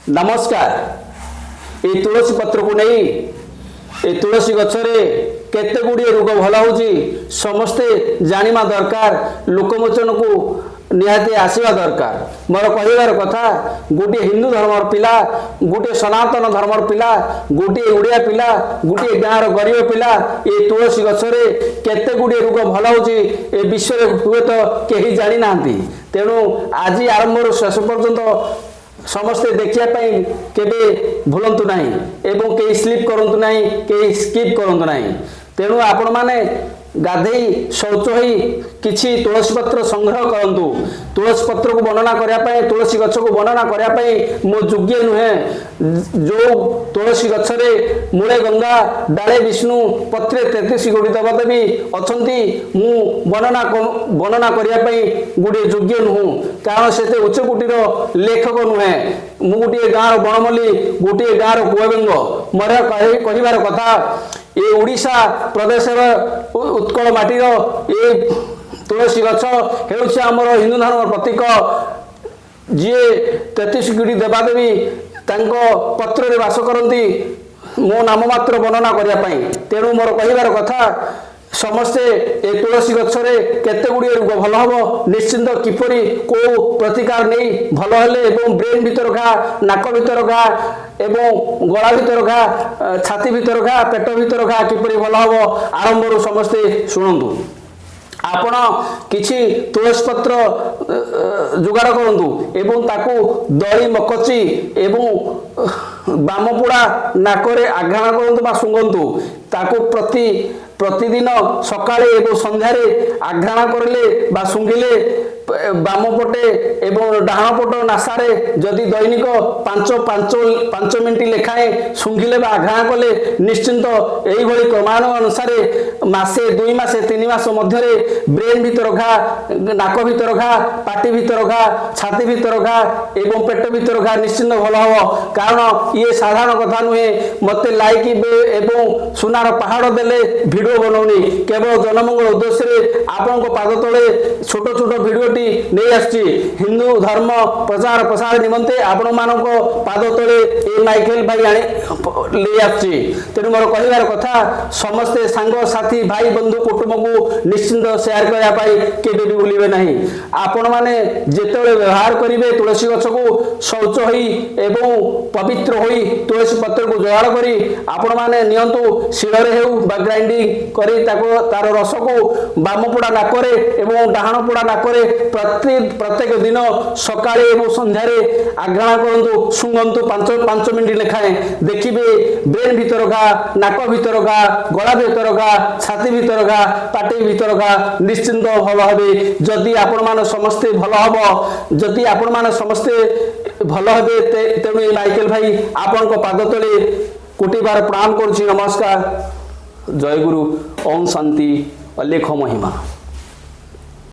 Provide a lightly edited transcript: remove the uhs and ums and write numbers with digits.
नमस्कार। ये तुलसी पत्र को नहीं ये तुलसी गछरे केते गुड़िए रोग भल हो समस्ते जानिमा दरकार लोकमोचन को निहाती आसवा दरकार। मोर कहबार कथा गोटे हिंदू धर्मर पिला गोटे सनातन धर्मर पिला गोटे ओडिया पिला गोटे गाँव गरीब पिला ये तुलसी गछरे केते गुड़िए रोग भल हो विश्व हुए तो कहीं जानी ना। तेणु आज आरंभ शेष पर्यंत समस्ते देखिया केबे भूलंतु नहीं एवं कई स्लीप करंतु नहीं कई स्किप करंतु नहीं। तेणु आपण माने गाधई शौच होई किछि तुलसी पत्र संग्रह करंतु। तुलसी पत्र को वर्णना करिया पई तुलसी गछ को वर्णना करिया पई मो योग्य नुहे। जो तुलसी गछरे मूले गंगा डाले विष्णु पत्रे 33 कोटी देवदेवी अछंती मु वर्णना करिया पई गुडे योग्य नुहु कारण सेते उच्च कोटीर लेखक नुहे। मु गोटे गाँव बनमल्ली गोटे गाँव कुआबेंग मोर कहिबार कथा ये ओडिशा प्रदेश उत्कल माटीर ये तुलसी गछ हेउछि हमर हिंदू धर्म प्रतीक। जी 33 कोटी देवादेवी तांको पत्र रे वास करती मो नाम मात्र वर्णना करिया पई। तेणु मोर कहिबार कथा समस्ते ए तुलसी गछरे केते गुड़िए रोग भल हम निश्चिंत किपरि को प्रतिकार नहीं भल हेले एवं ब्रेन भीतर घा नाक भीतर घा एवं गला भीतर घा छाती भीतर घा पेट भीतर घा किपरि भल हम आरंभ समस्ते शुणु। आपण किछि तुलसी पत्र जुगाड़ करंतु एवं ताकू दही मकची एवं बामपोड़ा नाकरे आघाण करंतु बा सुंगंतु ताकू प्रतिदिन सकाळे एवं संध्यारे आघ्राण करले बा सुंगिले बामपटे एवं डाहाण पट नासारे जदि दैनिक 5 मिनिट लेखाए सुंघिले बा आघ्राण कले निश्चिंत एई भली क्रमानुसार मासे 2 मासे 3 मास मध्यरे ब्रेन भीतर घा नाक भीतर घा पाटी भीतर घा छाती भीतर घा एवं पेट भीतर घा निश्चिंत भल हम। कारण ये साधारण कथा नुहे मते लाइक एवं सुनार पहाड़ देले वीडियो बनौनी केवल जनमंगल उद्देश्य आपण पाद तले छोट छोट वीडियो नहीं आछि हिंदू धर्म प्रचार प्रसार निमंते आपण मानको पाद तले ए माइकल भाई आने ले आछि। तेणु मोर कहबार कथा समस्ते सांग साथी भाई बंधु कुटुंब को निश्चिंत शेयर करिया पाई केबे भी भूलिबे नहीं। आपण माने जेतेबेले व्यवहार करिवे तुलसी गछ को शौच होई एवं पवित्र होई तुलसी पत्र को जोगाड़ करी आपण माने नियंतु शिଳରେ हेउ बा ग्राइंडिंग करी ताको तार रस को बामपोड़ा नाकरे एवं डाहाण पोड़ा नाकरे प्रत्येक दिन सकाळे एवं संध्यारे आघ्राण करंतु सुंगंतु 5 मिनिट लेखाए देखिबे ब्रेन भीतर घा नाक भीतर घा गला भीतर घा छाती भीतर घा पाटी भीतर घा निश्चिंत भल हबे। जदि आपण मान समस्ते भल हबो जदि आपण मान समस्ते भल हबे तेणु माइकल भाई आपण को पाद तले कोटि बार प्रणाम करुछि। नमस्कार। जय गुरु। ओम शांति। अलेख महिमा।